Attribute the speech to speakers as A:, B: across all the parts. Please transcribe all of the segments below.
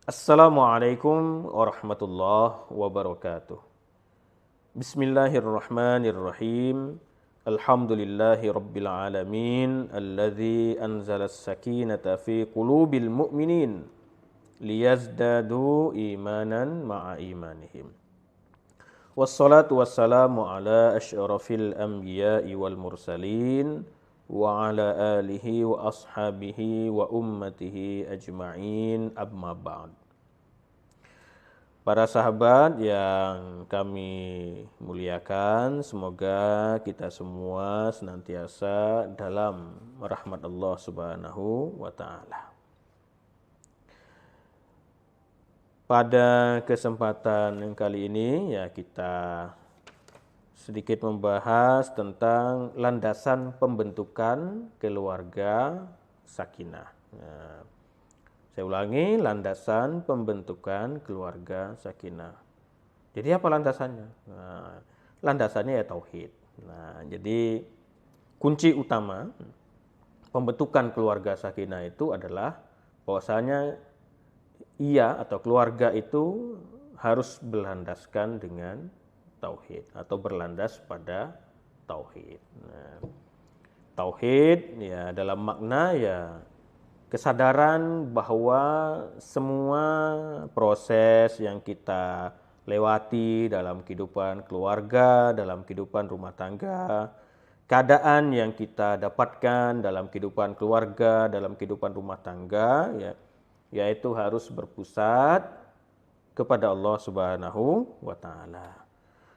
A: Assalamualaikum warahmatullahi wabarakatuh. Bismillahirrahmanirrahim. Alhamdulillahi rabbil alamin. Alladzi anzala as-sakinata fi qulubil mu'minin liyazdadu imanan ma'a imanihim. Wassalatu wassalamu ala asyrafil anbiya'i wal mursalin wa ala alihi wa ashabihi wa ummatihi ajma'in amma ba'd. Para sahabat yang kami muliakan, semoga kita semua senantiasa dalam rahmat Allah Subhanahu wa taala. Pada kesempatan kali ini ya kita sedikit membahas tentang landasan pembentukan keluarga sakinah. Nah, saya ulangi, landasan pembentukan keluarga sakinah. Jadi apa landasannya? Nah, landasannya ya tauhid. Nah, jadi kunci utama pembentukan keluarga sakinah itu adalah bahwasanya ia atau keluarga itu harus berlandaskan dengan tauhid atau berlandas pada tauhid. Nah, tauhid ya dalam makna ya kesadaran bahwa semua proses yang kita lewati dalam kehidupan keluarga, dalam kehidupan rumah tangga, keadaan yang kita dapatkan dalam kehidupan keluarga, dalam kehidupan rumah tangga, ya, yaitu harus berpusat kepada Allah Subhanahu wa taala.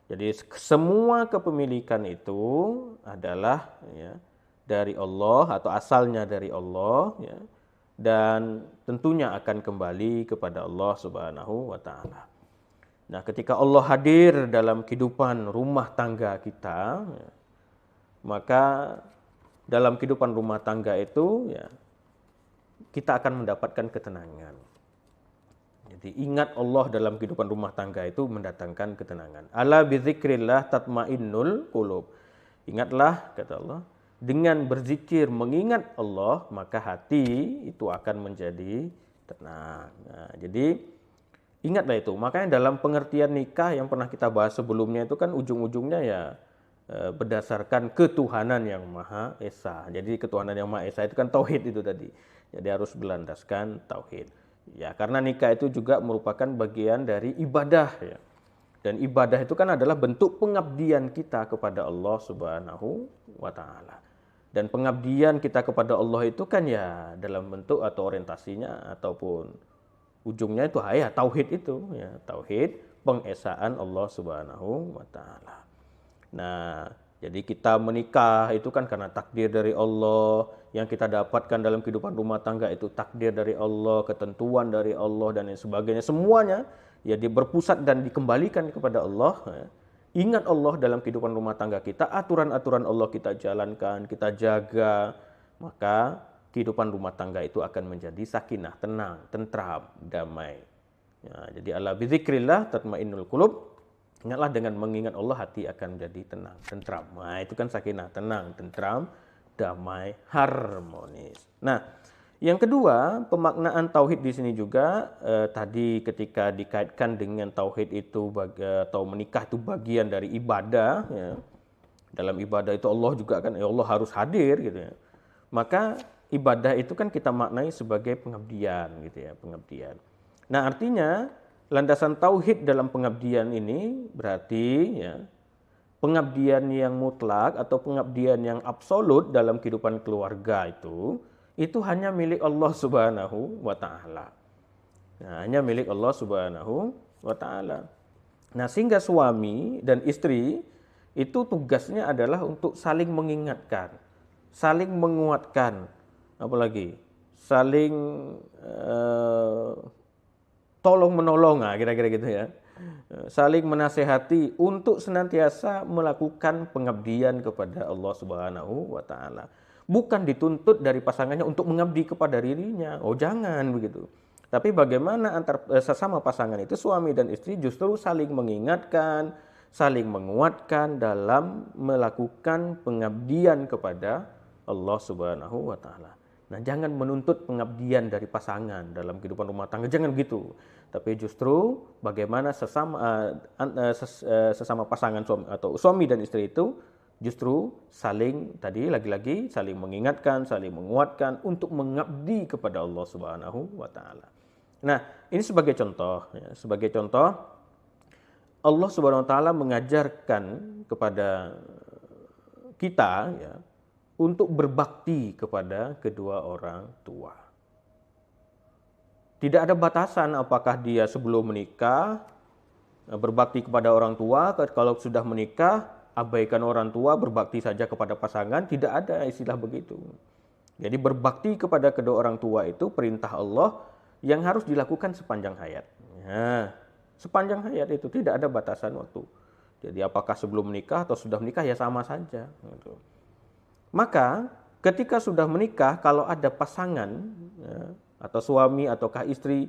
A: Jadi semua kepemilikan itu adalah ya, dari Allah atau asalnya dari Allah ya, dan tentunya akan kembali kepada Allah Subhanahu wa taala. Nah, ketika Allah hadir dalam kehidupan rumah tangga kita, ya, maka dalam kehidupan rumah tangga itu ya kita akan mendapatkan ketenangan. Jadi ingat Allah dalam kehidupan rumah tangga itu mendatangkan ketenangan. Ala bidzikrillah tatmainnul qulub. Ingatlah kata Allah, dengan berzikir mengingat Allah maka hati itu akan menjadi tenang. Nah, jadi ingatlah itu. Makanya dalam pengertian nikah yang pernah kita bahas sebelumnya itu kan ujung-ujungnya ya berdasarkan ketuhanan yang Maha Esa. Jadi ketuhanan yang Maha Esa itu kan tauhid itu tadi. Jadi harus berlandaskan tauhid. Ya, karena nikah itu juga merupakan bagian dari ibadah ya. Dan ibadah itu kan adalah bentuk pengabdian kita kepada Allah Subhanahu wa taala. Dan pengabdian kita kepada Allah itu kan ya dalam bentuk atau orientasinya ataupun ujungnya itu ya tauhid itu ya, tauhid pengesaan Allah Subhanahu wa taala. Nah, jadi kita menikah itu kan karena takdir dari Allah, yang kita dapatkan dalam kehidupan rumah tangga itu takdir dari Allah, ketentuan dari Allah dan lain sebagainya. Semuanya ya berpusat dan dikembalikan kepada Allah ya. Ingat Allah dalam kehidupan rumah tangga kita, aturan-aturan Allah kita jalankan, kita jaga, maka kehidupan rumah tangga itu akan menjadi sakinah, tenang, tentram, damai. Ya, jadi ala bidzikrillah tatmainnul qulub. Ingatlah dengan mengingat Allah hati akan menjadi tenang, tentram. Nah, itu kan sakinah, tenang, tentram, damai, harmonis. Nah, yang kedua, pemaknaan tauhid di sini juga tadi ketika dikaitkan dengan tauhid itu atau menikah itu bagian dari ibadah ya. Dalam ibadah itu Allah juga kan ya Allah harus hadir gitu ya. Maka ibadah itu kan kita maknai sebagai pengabdian gitu ya, pengabdian. Nah, artinya landasan tauhid dalam pengabdian ini berarti ya pengabdian yang mutlak atau pengabdian yang absolut dalam kehidupan keluarga itu hanya milik Allah Subhanahu wa taala. Nah, hanya milik Allah Subhanahu wa taala. Nah, sehingga suami dan istri itu tugasnya adalah untuk saling mengingatkan, saling menguatkan, apalagi saling tolong menolong, nah, kira-kira gitu ya. Saling menasehati untuk senantiasa melakukan pengabdian kepada Allah Subhanahu wa taala. Bukan dituntut dari pasangannya untuk mengabdi kepada dirinya. Oh, jangan begitu. Tapi bagaimana antar sesama pasangan itu suami dan istri justru saling mengingatkan, saling menguatkan dalam melakukan pengabdian kepada Allah Subhanahu wa taala. Nah, jangan menuntut pengabdian dari pasangan dalam kehidupan rumah tangga, jangan gitu. Tapi justru bagaimana sesama pasangan suami atau suami dan istri itu justru saling tadi lagi-lagi saling mengingatkan, saling menguatkan untuk mengabdi kepada Allah Subhanahu wa taala. Nah, ini sebagai contoh ya, sebagai contoh Allah Subhanahu wa taala mengajarkan kepada kita ya untuk berbakti kepada kedua orang tua. Tidak ada batasan apakah dia sebelum menikah berbakti kepada orang tua, kalau sudah menikah abaikan orang tua, berbakti saja kepada pasangan, tidak ada istilah begitu. Jadi berbakti kepada kedua orang tua itu perintah Allah yang harus dilakukan sepanjang hayat. Nah, sepanjang hayat itu tidak ada batasan waktu. Jadi apakah sebelum menikah atau sudah menikah ya sama saja. Maka ketika sudah menikah, kalau ada pasangan ya, atau suami ataukah istri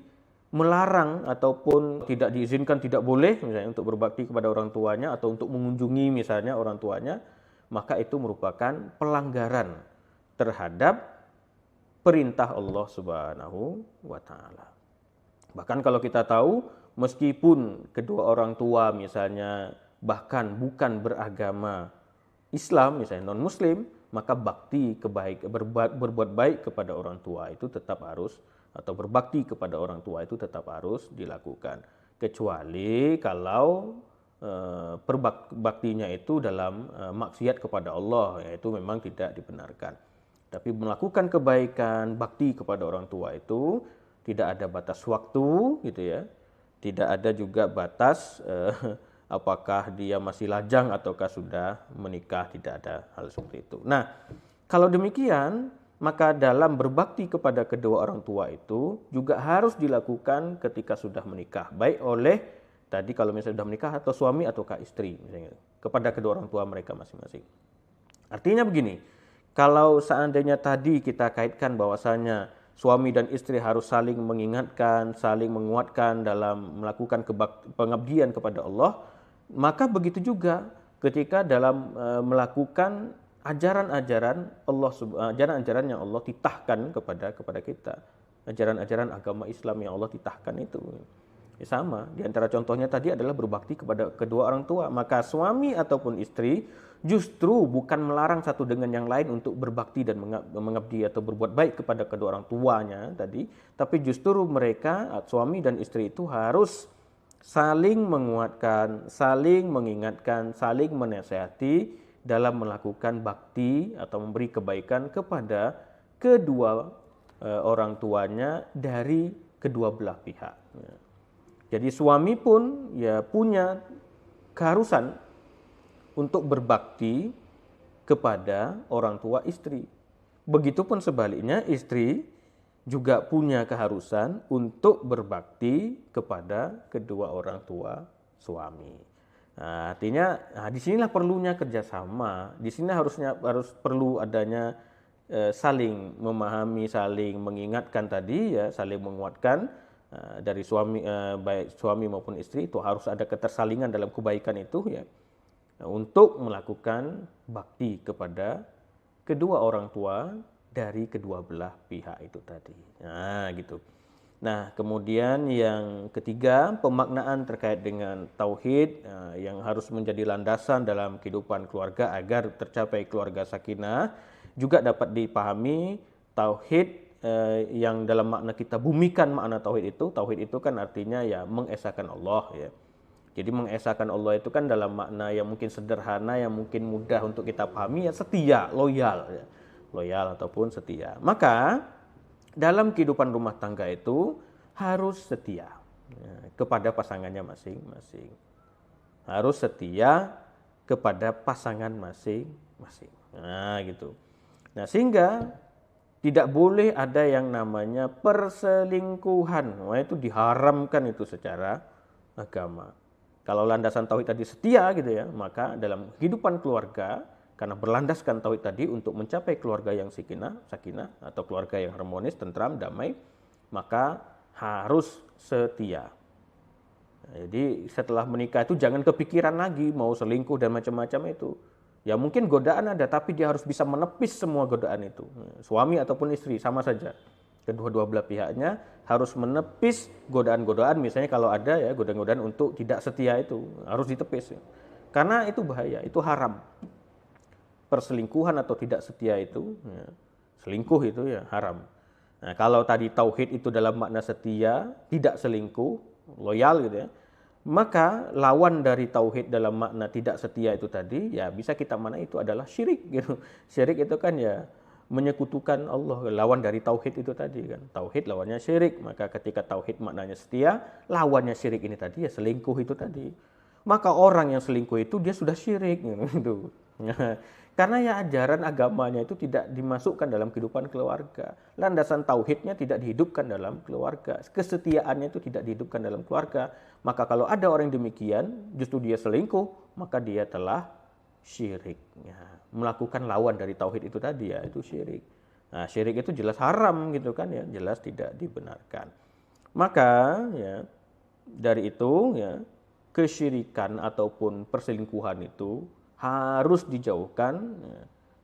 A: melarang ataupun tidak diizinkan, tidak boleh misalnya untuk berbakti kepada orang tuanya atau untuk mengunjungi misalnya orang tuanya, maka itu merupakan pelanggaran terhadap perintah Allah Subhanahu wa taala. Bahkan kalau kita tahu meskipun kedua orang tua misalnya bahkan bukan beragama Islam misalnya non muslim, maka bakti berbuat baik kepada orang tua itu tetap harus, atau berbakti kepada orang tua itu tetap harus dilakukan, kecuali kalau berbaktinya itu dalam maksiat kepada Allah, yaitu memang tidak dibenarkan. Tapi melakukan kebaikan, bakti kepada orang tua itu tidak ada batas waktu gitu ya, tidak ada juga batas apakah dia masih lajang ataukah sudah menikah, tidak ada hal seperti itu. Nah, kalau demikian, maka dalam berbakti kepada kedua orang tua itu juga harus dilakukan ketika sudah menikah, baik oleh tadi kalau misalnya sudah menikah atau suami ataukah istri misalnya, kepada kedua orang tua mereka masing-masing. Artinya begini, kalau seandainya tadi kita kaitkan bahwasanya suami dan istri harus saling mengingatkan, saling menguatkan dalam melakukan pengabdian kepada Allah, maka begitu juga ketika dalam melakukan ajaran-ajaran Allah, ajaran-ajaran yang Allah titahkan kepada kita, ajaran-ajaran agama Islam yang Allah titahkan itu. Ya sama, di antara contohnya tadi adalah berbakti kepada kedua orang tua. Maka suami ataupun istri justru bukan melarang satu dengan yang lain untuk berbakti dan mengabdi atau berbuat baik kepada kedua orang tuanya tadi, tapi justru mereka suami dan istri itu harus saling menguatkan, saling mengingatkan, saling menasihati dalam melakukan bakti atau memberi kebaikan kepada kedua orang tuanya dari kedua belah pihak. Jadi suami pun ya punya keharusan untuk berbakti kepada orang tua istri. Begitupun sebaliknya istri juga punya keharusan untuk berbakti kepada kedua orang tua suami. Nah, artinya disinilah perlunya kerjasama. Di sini harus perlu adanya saling memahami, saling mengingatkan tadi ya, saling menguatkan dari suami baik suami maupun istri itu harus ada ketersalingan dalam kebaikan itu ya, untuk melakukan bakti kepada kedua orang tua dari kedua belah pihak itu tadi. Nah, gitu. Nah, kemudian yang ketiga, pemaknaan terkait dengan tauhid yang harus menjadi landasan dalam kehidupan keluarga agar tercapai keluarga sakinah, juga dapat dipahami tauhid yang dalam makna kita bumikan makna tauhid itu kan artinya ya mengesahkan Allah ya. Jadi mengesahkan Allah itu kan dalam makna yang mungkin sederhana, yang mungkin mudah untuk kita pahami ya setia, loyal ya. Loyal ataupun setia. Maka dalam kehidupan rumah tangga itu harus setia ya, kepada pasangannya masing-masing. Harus setia kepada pasangan masing-masing. Nah, gitu. Nah, sehingga tidak boleh ada yang namanya perselingkuhan. Wah, itu diharamkan itu secara agama. Kalau landasan tauhid tadi setia gitu ya, maka dalam kehidupan keluarga karena berlandaskan tauhid tadi untuk mencapai keluarga yang sakinah atau keluarga yang harmonis, tentram, damai, maka harus setia. Nah, jadi setelah menikah itu jangan kepikiran lagi mau selingkuh dan macam-macam itu. Ya mungkin godaan ada, tapi dia harus bisa menepis semua godaan itu. Suami ataupun istri, sama saja. Kedua-dua belah pihaknya harus menepis godaan-godaan, misalnya kalau ada ya godaan-godaan untuk tidak setia itu, harus ditepis. Karena itu bahaya, itu haram. Perselingkuhan atau tidak setia itu, ya, selingkuh itu ya haram. Nah, kalau tadi tauhid itu dalam makna setia, tidak selingkuh, loyal gitu ya, maka lawan dari tauhid dalam makna tidak setia itu tadi, ya bisa kita mana itu adalah syirik gitu. Syirik itu kan ya menyekutukan Allah, lawan dari tauhid itu tadi kan. Tauhid lawannya syirik, maka ketika tauhid maknanya setia, lawannya syirik ini tadi ya selingkuh itu tadi. Maka orang yang selingkuh itu dia sudah syirik gitu. Karena ya ajaran agamanya itu tidak dimasukkan dalam kehidupan keluarga. Landasan tauhidnya tidak dihidupkan dalam keluarga. Kesetiaannya itu tidak dihidupkan dalam keluarga. Maka kalau ada orang yang demikian, justru dia selingkuh, maka dia telah syirik. Ya, melakukan lawan dari tauhid itu tadi ya, itu syirik. Nah, syirik itu jelas haram gitu kan ya, jelas tidak dibenarkan. Maka ya dari itu ya kesyirikan ataupun perselingkuhan itu harus dijauhkan,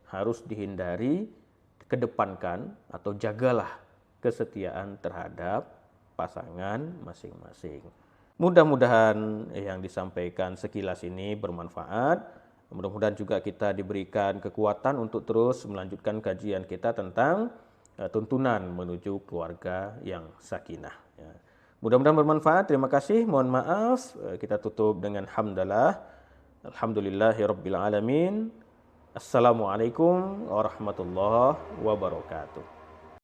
A: harus dihindari, kedepankan atau jagalah kesetiaan terhadap pasangan masing-masing. Mudah-mudahan yang disampaikan sekilas ini bermanfaat. Mudah-mudahan juga kita diberikan kekuatan untuk terus melanjutkan kajian kita tentang tuntunan menuju keluarga yang sakinah. Mudah-mudahan bermanfaat. Terima kasih. Mohon maaf. Kita tutup dengan hamdalah. Alhamdulillahirabbil alamin. Assalamualaikum warahmatullahi wabarakatuh.